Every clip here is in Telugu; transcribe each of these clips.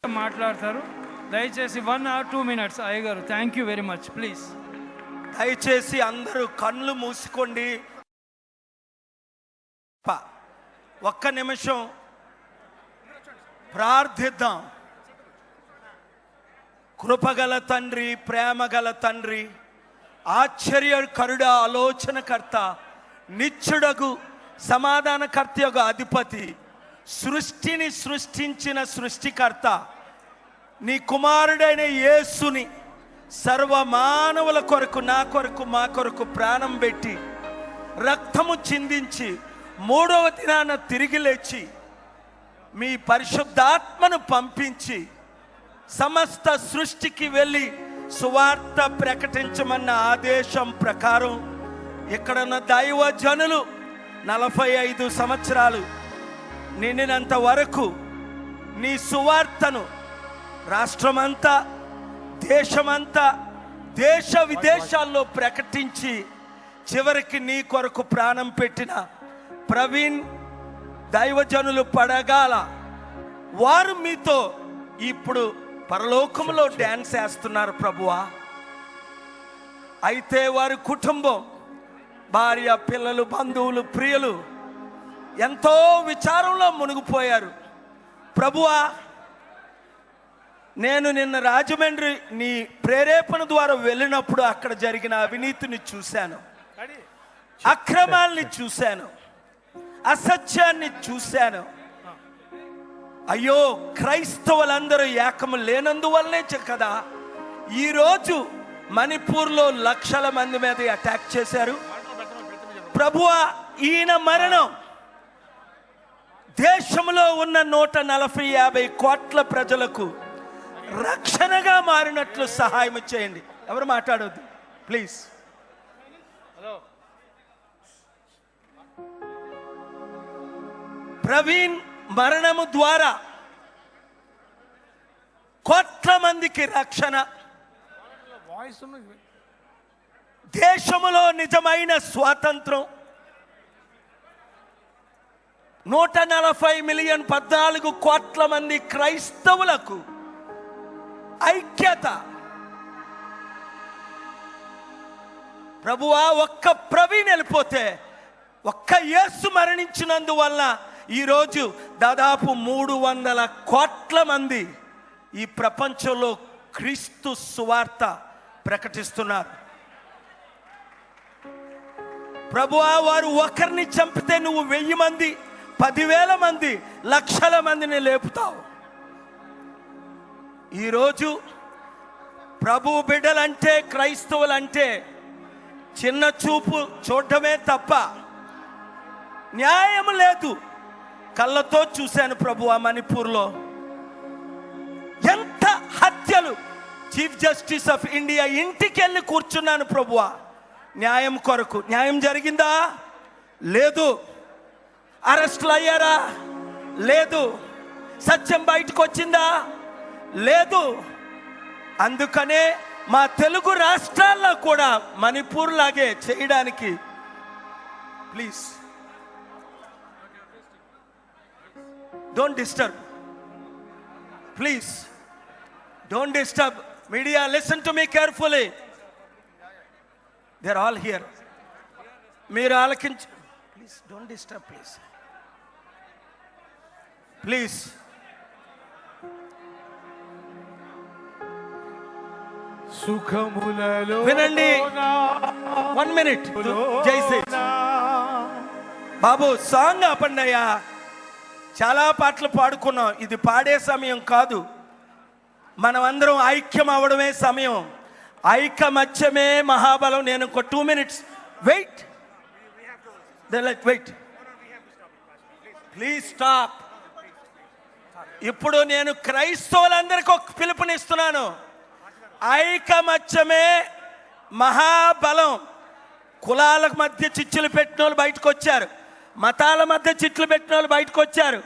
మాట్లాడతారు. దయచేసి 1 or 2 minutes అయ్యగారు. Thank you very much. Please దయచేసి అందరూ కళ్ళు మూసుకోండి. ఒక్క నిమిషం ప్రార్థిద్దాం. కృపగల తండ్రి, ప్రేమగల తండ్రి, ఆశ్చర్యకరుడ, ఆలోచనకర్త, నిత్యుడగు సమాధానకర్త యొక్క అధిపతి, సృష్టిని సృష్టించిన సృష్టికర్త, నీ కుమారుడైన యేసుని సర్వమానవుల కొరకు, నా కొరకు, మా కొరకు ప్రాణం పెట్టి రక్తము చిందించి 3వ దినాన తిరిగి లేచి మీ పరిశుద్ధాత్మను పంపించి సమస్త సృష్టికి వెళ్ళి సువార్త ప్రకటించమన్న ఆదేశం ప్రకారం ఇక్కడున్న దైవ జనులు 45 సంవత్సరాలు నిండినంత వరకు నీ సువార్తను రాష్ట్రమంతా, దేశమంతా, దేశ విదేశాల్లో ప్రకటించి చివరికి నీ కొరకు ప్రాణం పెట్టిన ప్రవీణ్ దైవజనులు పడగాల వారు మీతో ఇప్పుడు పరలోకంలో డ్యాన్స్ వేస్తున్నారు ప్రభువా. అయితే వారి కుటుంబం, భార్య, పిల్లలు, బంధువులు, ప్రియులు ఎంతో విచారంలో మునిగిపోయారు ప్రభువా. నేను నిన్న రాజమండ్రి నీ ప్రేరేపణ ద్వారా వెళ్ళినప్పుడు అక్కడ జరిగిన అవినీతిని చూశాను, అక్రమాల్ని చూశాను, అసత్యాన్ని చూశాను. అయ్యో, క్రైస్తవులందరూ ఏకము లేనందువల్లనే కదా ఈరోజు మణిపూర్లో లక్షల మంది మీద అటాక్ చేశారు ప్రభువా. ఈయన మరణం దేశంలో ఉన్న 140-50 కోట్ల ప్రజలకు రక్షణగా మారినట్లు సహాయం చేయండి. ఎవరు మాట్లాడొద్దు ప్లీజ్. ప్రవీణ్ మరణము ద్వారా కోట్ల మందికి రక్షణ, దేశములో నిజమైన స్వాతంత్రం, 140 మిలియన్ 14 కోట్ల మంది క్రైస్తవులకు ఐక్యత ప్రభువా. ఒక్క ప్రవీణ్ వెళ్ళిపోతే, ఒక్క యేసు మరణించినందువల్ల ఈరోజు దాదాపు 300 కోట్ల మంది ఈ ప్రపంచంలో క్రీస్తు సువార్త ప్రకటిస్తున్నారు ప్రభువా. వారు ఒకరిని చంపితే నువ్వు 1000 మంది, 10,000 మంది, లక్షల మందిని లేపుతావు. ఈరోజు ప్రభు బిడ్డలంటే, క్రైస్తవులంటే చిన్న చూపు చూడటమే తప్ప న్యాయం లేదు. కళ్ళతో చూశాను ప్రభువా, మణిపూర్లో ఎంత హత్యలు. చీఫ్ జస్టిస్ ఆఫ్ ఇండియా ఇంటికి వెళ్ళి కూర్చున్నాను ప్రభువా న్యాయం కొరకు. న్యాయం జరిగిందా? లేదు. అరెస్టులు అయ్యారా? లేదు. సత్యం బయటకు వచ్చిందా? లేదు. అందుకనే మా తెలుగు రాష్ట్రాల్లో కూడా మణిపూర్ లాగే చేయడానికి please don't disturb, please don't disturb. Media, listen to me carefully. They're all here. మీరు ఆలకించు please. don't disturb please. Please సుఖములలో వినండి. 1 minute. జైసే బాబు, సాంగ్ ఆపండి అయ్యా. చాలా పాటలు పాడుకున్నాం, ఇది పాడే సమయం కాదు. మనం అందరం ఐక్యం అవడమే సమయం. ఐకమత్యమే మహాబలం. నేను ఒక 2 minutes wait. Wait please stop. ఇప్పుడు నేను క్రైస్తవులందరికీ ఒక పిలుపునిస్తున్నాను. ఐకమత్యమే మహాబలం. కులాల మధ్య చిచ్చులు పెట్టిన వాళ్ళు బయటకు వచ్చారు, మతాల మధ్య చిట్లు పెట్టిన వాళ్ళు బయటకు వచ్చారు,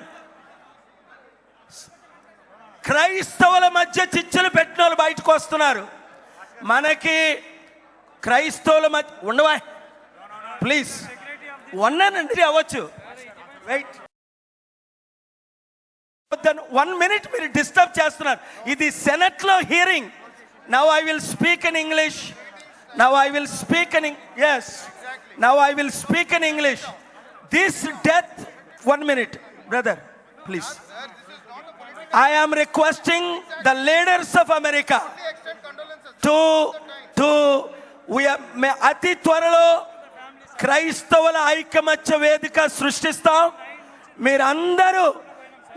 క్రైస్తవుల మధ్య చిచ్చులు పెట్టిన వాళ్ళు బయటకు వస్తున్నారు. మనకి క్రైస్తవుల మధ్య ఉండవా ప్లీజ్. ఉన్నానండి, అవ్వచ్చు. వెయిట్. 1 minute మీరు డిస్టర్బ్ చేస్తున్నారు. ఇది సెనెట్ లో hearing. Now I will speak in English. Now I will speak in yes. Now I will speak in English. This death, 1 minute, brother, please. I am requesting the leaders of America to అతి త్వరలో క్రైస్తవుల ఐకమత్య వేదిక సృష్టిస్తాం.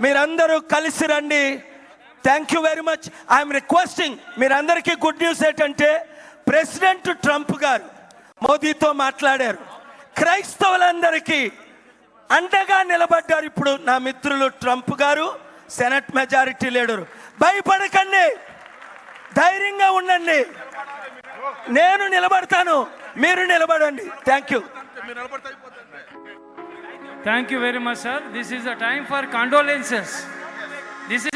మీరందరూ కలిసి రండి. Thank you very much. I'm requesting, మీరందరికీ గుడ్ న్యూస్ ఏంటంటే ప్రెసిడెంట్ ట్రంప్ గారు మోదీతో మాట్లాడారు. క్రైస్తవులందరికీ అండగా నిలబడ్డారు. ఇప్పుడు నా మిత్రులు ట్రంప్ గారు, సెనెట్ మెజారిటీ లీడరు. భయపడకండి, ధైర్యంగా ఉండండి. నేను నిలబడతాను, మీరు నిలబడండి. Thank you. Thank you very much, sir. This is a time for condolences. This is